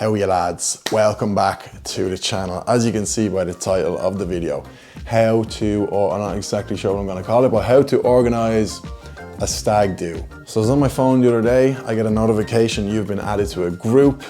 How are you lads? Welcome back to the channel. As you can see by the title of the video, how to, or I'm not exactly sure what I'm going to call it, but how to organize a stag do. So I was on my phone the other day, I get a notification you've been added to a group,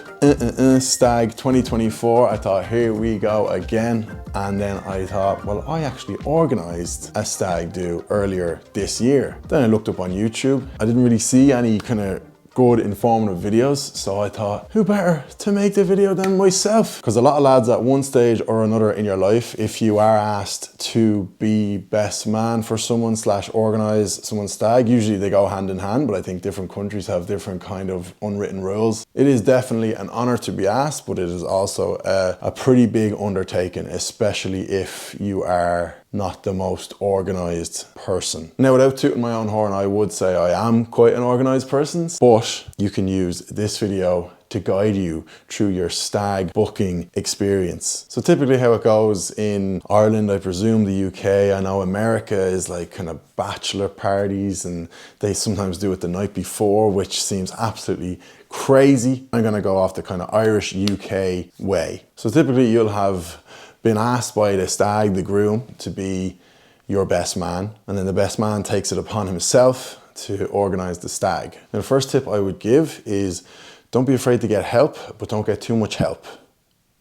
Stag 2024. I thought, here we go again. And then I thought, well, I actually organized a stag do earlier this year. Then I looked up on YouTube. I didn't really see any kind of good informative videos, so I thought, who better to make the video than myself? Because a lot of lads at one stage or another in your life, if you are asked to be best man for someone / organize someone's stag, usually they go hand in hand, but I think different countries have different kind of unwritten rules. It is definitely an honor to be asked, but it is also a pretty big undertaking, especially if you are not the most organized person. Now, without tooting my own horn, I would say I am quite an organized person, but you can use this video to guide you through your stag booking experience. So typically how it goes in Ireland, I presume the UK, I know America is like kind of bachelor parties and they sometimes do it the night before, which seems absolutely crazy. I'm gonna go off the kind of Irish UK way. So typically you'll have been asked by the stag, the groom, to be your best man, and then the best man takes it upon himself to organize the stag. Now, the first tip I would give is don't be afraid to get help, but don't get too much help.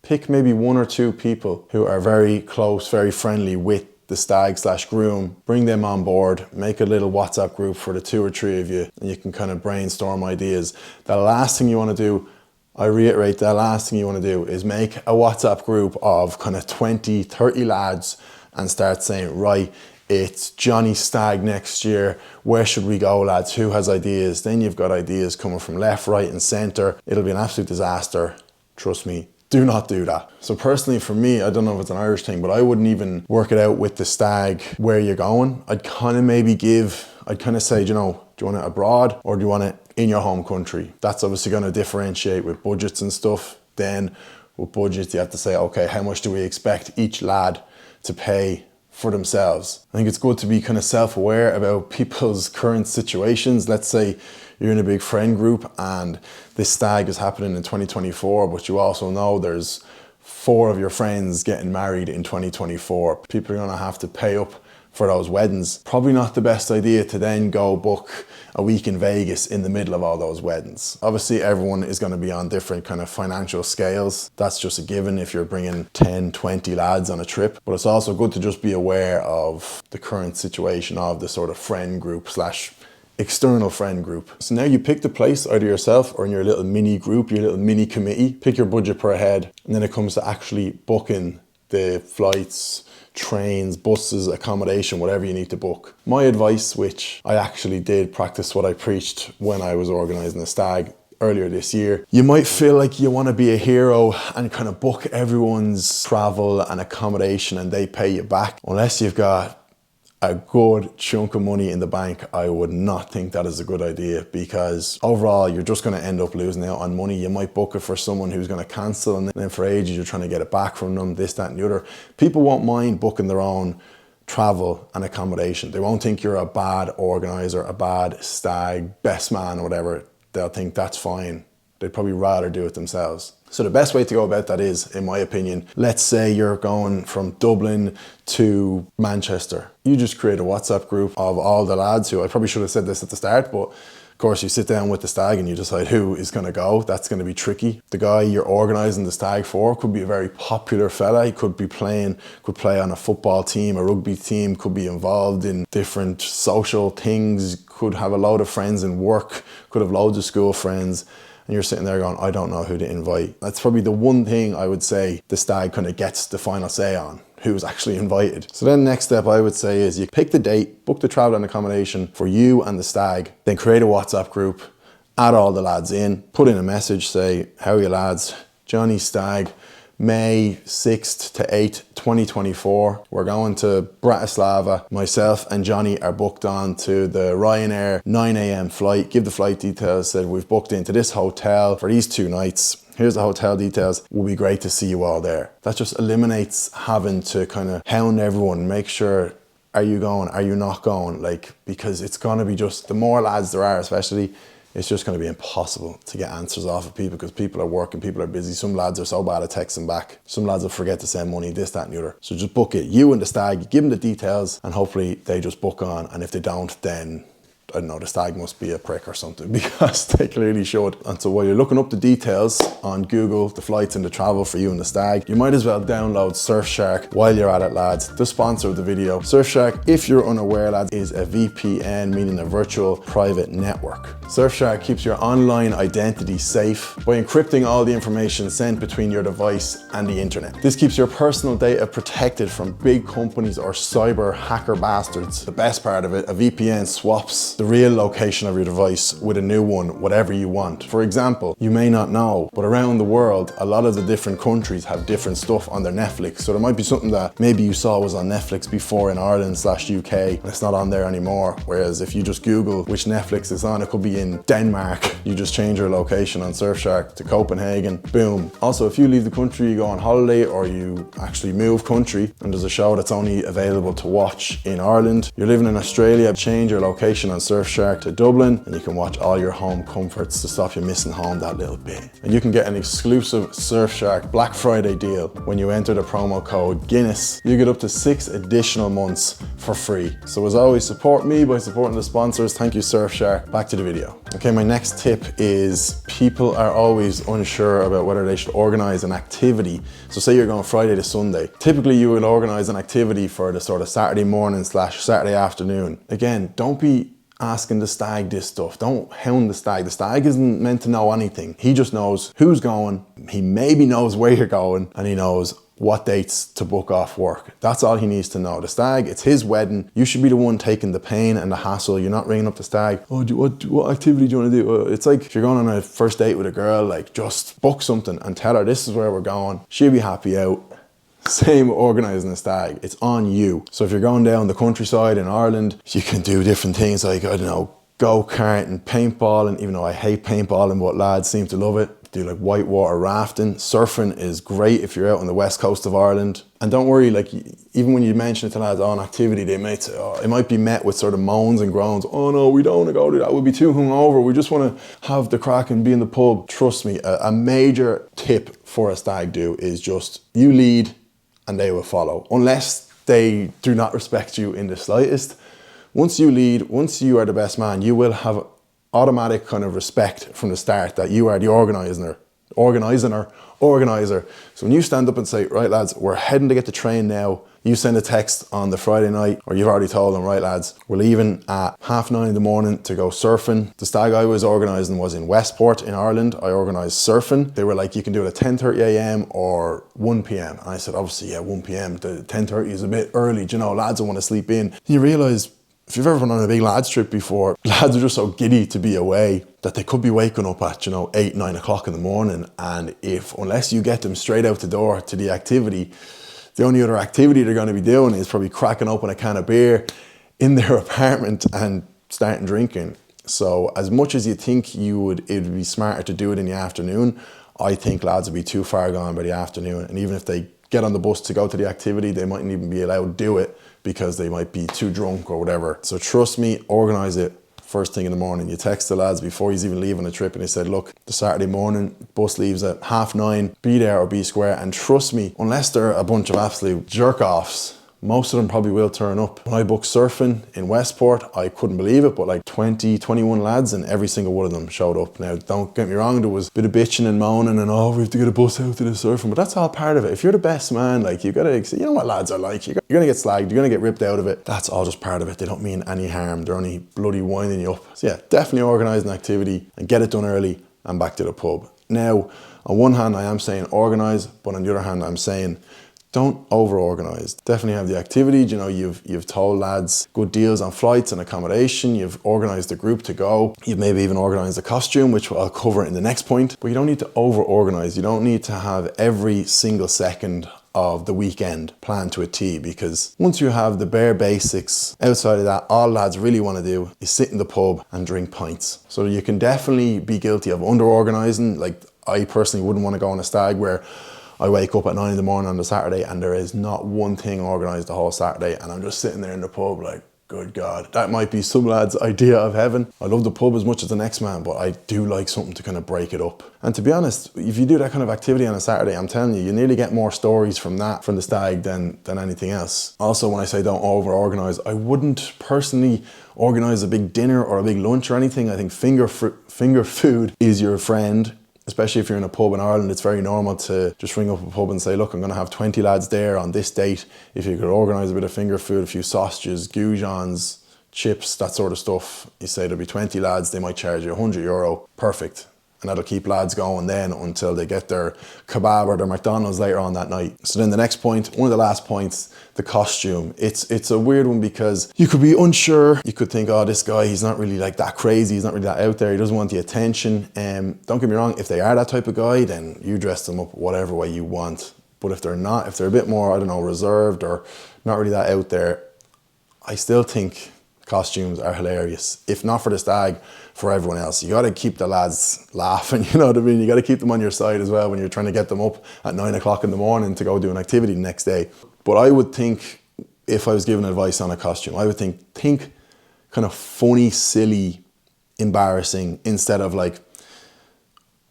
Pick maybe 1 or 2 people who are very close, very friendly with the stag / groom, bring them on board, make a little WhatsApp group for the 2 or 3 of you, and you can kind of brainstorm ideas. The last thing you want to do, I reiterate, the last thing you want to do is make a WhatsApp group of kind of 20, 30 lads and start saying, right, it's Johnny's stag next year. Where should we go, lads? Who has ideas? Then you've got ideas coming from left, right, and center. It'll be an absolute disaster. Trust me, do not do that. So personally for me, I don't know if it's an Irish thing, but I wouldn't even work it out with the stag where you're going. I'd kind of say, you know, do you want it abroad or do you want it in your home country? That's obviously going to differentiate with budgets and stuff. Then with budgets, you have to say, okay, how much do we expect each lad to pay for themselves? I think it's good to be kind of self-aware about people's current situations. Let's say you're in a big friend group and this stag is happening in 2024, but you also know there's 4 of your friends getting married in 2024. People are going to have to pay up for those weddings. Probably not the best idea to then go book a week in Vegas in the middle of all those weddings. Obviously everyone is going to be on different kind of financial scales. That's just a given if you're bringing 10, 20 lads on a trip. But it's also good to just be aware of the current situation of the sort of friend group / external friend group. So now you pick the place either yourself or in your little mini group, your little mini committee, pick your budget per head. And then it comes to actually booking the flights, trains, buses, accommodation, whatever you need to book. My advice, which I actually did practice what I preached when I was organizing a stag earlier this year. You might feel like you want to be a hero and kind of book everyone's travel and accommodation and they pay you back. Unless you've got a good chunk of money in the bank, I would not think that is a good idea, because overall you're just going to end up losing out on money. You might book it for someone who's going to cancel and then for ages you're trying to get it back from them, this, that and the other. People won't mind booking their own travel and accommodation. They won't think you're a bad organizer, a bad stag, best man or whatever. They'll think that's fine. They'd probably rather do it themselves. So the best way to go about that is, in my opinion, let's say you're going from Dublin to Manchester. You just create a WhatsApp group of all the lads who, I probably should have said this at the start, but of course you sit down with the stag and you decide who is going to go. That's going to be tricky. The guy you're organizing the stag for could be a very popular fella. He could play on a football team, a rugby team, could be involved in different social things, could have a load of friends in work, could have loads of school friends. And you're sitting there going, I don't know who to invite. That's probably the one thing I would say the stag kind of gets the final say on, who's actually invited. So then next step I would say is you pick the date, book the travel and accommodation for you and the stag, then create a WhatsApp group, add all the lads in, put in a message, say, how are you lads? Johnny's stag, May 6th to 8th, 2024. We're going to Bratislava. Myself and Johnny are booked on to the Ryanair 9 a.m. flight. Give the flight details, said we've booked into this hotel for these 2 nights. Here's the hotel details. It will be great to see you all there. That just eliminates having to kind of hound everyone, make sure, are you going, are you not going? Like, because it's gonna be just, the more lads there are especially, it's just going to be impossible to get answers off of people because people are working, people are busy. Some lads are so bad at texting back. Some lads will forget to send money, this, that and the other. So just book it. You and the stag, give them the details and hopefully they just book on. And if they don't, then I don't know, the stag must be a prick or something because they clearly should. And so while you're looking up the details on Google, the flights and the travel for you and the stag, you might as well download Surfshark while you're at it, lads. The sponsor of the video. Surfshark, if you're unaware, lads, is a VPN, meaning a virtual private network. Surfshark keeps your online identity safe by encrypting all the information sent between your device and the internet. This keeps your personal data protected from big companies or cyber hacker bastards. The best part of it, a VPN swaps the real location of your device with a new one, whatever you want. For example, you may not know, but around the world, a lot of the different countries have different stuff on their Netflix. So there might be something that maybe you saw was on Netflix before in Ireland/UK, and it's not on there anymore. Whereas if you just Google which Netflix is on, it could be in Denmark. You just change your location on Surfshark to Copenhagen, boom. Also, if you leave the country, you go on holiday, or you actually move country, and there's a show that's only available to watch in Ireland. You're living in Australia, change your location on Surfshark to Dublin, and you can watch all your home comforts to stop you missing home that little bit. And you can get an exclusive Surfshark Black Friday deal when you enter the promo code Guinness. You get up to 6 additional months for free. So as always, support me by supporting the sponsors. Thank you, Surfshark. Back to the video. Okay, my next tip is people are always unsure about whether they should organize an activity. So say you're going Friday to Sunday. Typically you will organize an activity for the sort of Saturday morning/Saturday afternoon. Again, don't be asking the stag this stuff. Don't hound the stag. The stag isn't meant to know anything. He just knows who's going. He maybe knows where you're going, and he knows what dates to book off work. That's all he needs to know. The stag, it's his wedding. You should be the one taking the pain and the hassle. You're not ringing up the stag. Oh, what activity do you want to do? It's like if you're going on a first date with a girl, like just book something and tell her this is where we're going. She'll be happy out. Same organising a stag, it's on you. So if you're going down the countryside in Ireland, you can do different things like, I don't know, go-kart and paintballing, even though I hate paintballing, but lads seem to love it. Do like whitewater rafting. Surfing is great if you're out on the west coast of Ireland. And don't worry, like even when you mention it to lads on activity, they might say, oh, it might be met with sort of moans and groans. Oh no, we don't want to go do that. We'll be too hungover. We just want to have the crack and be in the pub. Trust me, a major tip for a stag do is just you lead and they will follow, unless they do not respect you in the slightest. Once you lead, once you are the best man, you will have automatic kind of respect from the start that you are the organizer. So when you stand up and say, right lads, we're heading to get the train now, you send a text on the Friday night, or you've already told them, right lads, we're leaving at 9:30 in the morning to go surfing. The stag I was organising was in Westport in Ireland. I organised surfing. They were like, you can do it at 10:30 a.m. or 1 p.m. And I said, obviously, yeah, 1 p.m. The 10:30 is a bit early, you know, lads will want to sleep in. And you realise, if you've ever been on a big lads trip before, lads are just so giddy to be away that they could be waking up at, 8, 9 o'clock in the morning. And unless you get them straight out the door to the activity, the only other activity they're going to be doing is probably cracking open a can of beer in their apartment and starting drinking. So as much as you think it would be smarter to do it in the afternoon, I think lads would be too far gone by the afternoon. And even if they get on the bus to go to the activity, they mightn't even be allowed to do it because they might be too drunk or whatever. So trust me, organise it first thing in the morning. You text the lads before he's even leaving the trip and he said, look, the Saturday morning, bus leaves at 9:30, be there or be square. And trust me, unless they're a bunch of absolute jerk-offs, most of them probably will turn up. When I booked surfing in Westport, I couldn't believe it, but like 20, 21 lads and every single one of them showed up. Now, don't get me wrong, there was a bit of bitching and moaning and, oh, we have to get a bus out to the surfing, but that's all part of it. If you're the best man, like, you gotta, you know what lads are like, you're gonna get slagged, you're gonna get ripped out of it. That's all just part of it. They don't mean any harm. They're only bloody winding you up. So yeah, definitely organise an activity and get it done early and back to the pub. Now, on one hand, I am saying organise, but on the other hand, I'm saying don't over-organise. Definitely have the activity. You've told lads good deals on flights and accommodation. You've organised the group to go. You've maybe even organised a costume, which I'll cover in the next point. But you don't need to over-organise. You don't need to have every single second of the weekend planned to a T, because once you have the bare basics, outside of that, all lads really want to do is sit in the pub and drink pints. So you can definitely be guilty of under-organising. Like, I personally wouldn't want to go on a stag where I wake up at 9 in the morning on the Saturday and there is not one thing organised the whole Saturday and I'm just sitting there in the pub like, Good God, that might be some lad's idea of heaven. I love the pub as much as the next man, but I do like something to kind of break it up. And to be honest, if you do that kind of activity on a Saturday, I'm telling you, you nearly get more stories from that, from the stag, than anything else. Also, when I say don't over-organise, I wouldn't personally organise a big dinner or a big lunch or anything. I think finger food is your friend. Especially if you're in a pub in Ireland, it's very normal to just ring up a pub and say, look, I'm going to have 20 lads there on this date. If you could organise a bit of finger food, a few sausages, goujons, chips, that sort of stuff. You say there'll be 20 lads, they might charge you €100. Perfect. And that'll keep lads going then until they get their kebab or their McDonald's later on that night. So then the next point, one of the last points, the costume. It's a weird one because you could be unsure. You could think, oh, this guy, he's not really like that crazy. He's not really that out there. He doesn't want the attention. Don't get me wrong. If they are that type of guy, then you dress them up whatever way you want. But if they're not, if they're a bit more, I don't know, reserved or not really that out there, I still think costumes are hilarious. If not for the stag, for everyone else. You got to keep the lads laughing, you know what I mean? You got to keep them on your side as well when you're trying to get them up at 9 o'clock in the morning to go do an activity the next day. But I would think, if I was giving advice on a costume, I would think kind of funny, silly, embarrassing, instead of like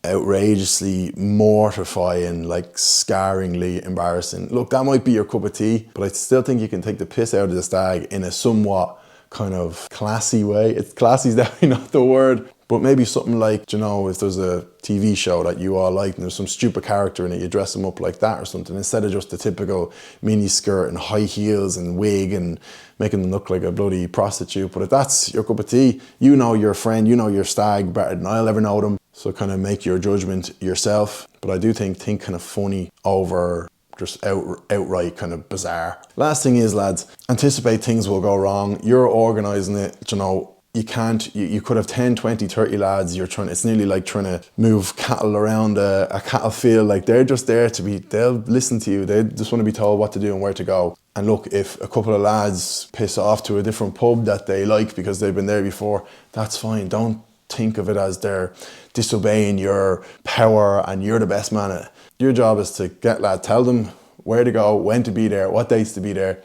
outrageously mortifying, like scarringly embarrassing. Look, that might be your cup of tea, but I still think you can take the piss out of the stag in a somewhat kind of classy way. It's classy is definitely not the word, but maybe something like, you know, if there's a TV show that you all like and there's some stupid character in it, you dress them up like that or something, instead of just the typical mini skirt and high heels and wig and making them look like a bloody prostitute. But if that's your cup of tea, you know your friend, you know your stag better than I'll ever know them. So kind of make your judgment yourself. But I do think kind of funny over just outright kind of bizarre. Last thing is, lads, anticipate things will go wrong. You're organising it, you know, you could have 10, 20, 30 lads. It's nearly like trying to move cattle around a cattle field. Like, they're just there they'll listen to you. They just want to be told what to do and where to go. And look, if a couple of lads piss off to a different pub that they like because they've been there before, that's fine. Don't think of it as they're disobeying your power and you're the best man at it. Your job is to tell them where to go, when to be there, what dates to be there,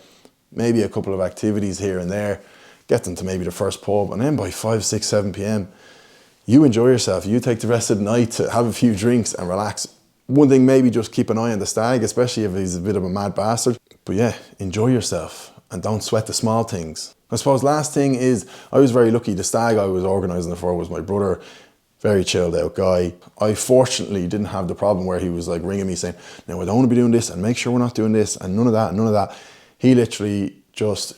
maybe a couple of activities here and there, get them to maybe the first pub, and then by 5, 6, 7 p.m, you enjoy yourself. You take the rest of the night to have a few drinks and relax. One thing, maybe just keep an eye on the stag, especially if he's a bit of a mad bastard. But yeah, enjoy yourself and don't sweat the small things. I suppose last thing is, I was very lucky. The stag I was organising it for was my brother. Very chilled out guy. I fortunately didn't have the problem where he was like ringing me saying, no, I don't want to be doing this and make sure we're not doing this and none of that and none of that. He literally just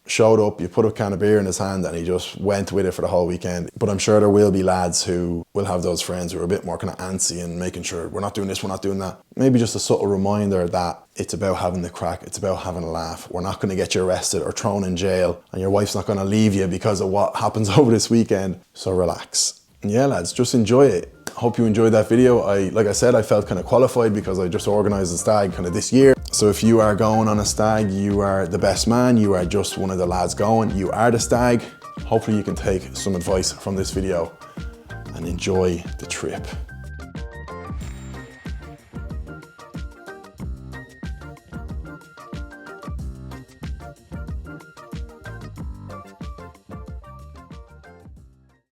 showed up, you put a can of beer in his hand and he just went with it for the whole weekend. But I'm sure there will be lads who will have those friends who are a bit more kind of antsy and making sure we're not doing this, we're not doing that. Maybe just a subtle reminder that it's about having the crack, it's about having a laugh. We're not going to get you arrested or thrown in jail and your wife's not going to leave you because of what happens over this weekend. So relax. And yeah, lads, just enjoy it. Hope you enjoyed that video. Like I said, I felt kind of qualified because I just organised a stag kind of this year. So if you are going on a stag, you are the best man, you are just one of the lads going, you are the stag. Hopefully you can take some advice from this video and enjoy the trip.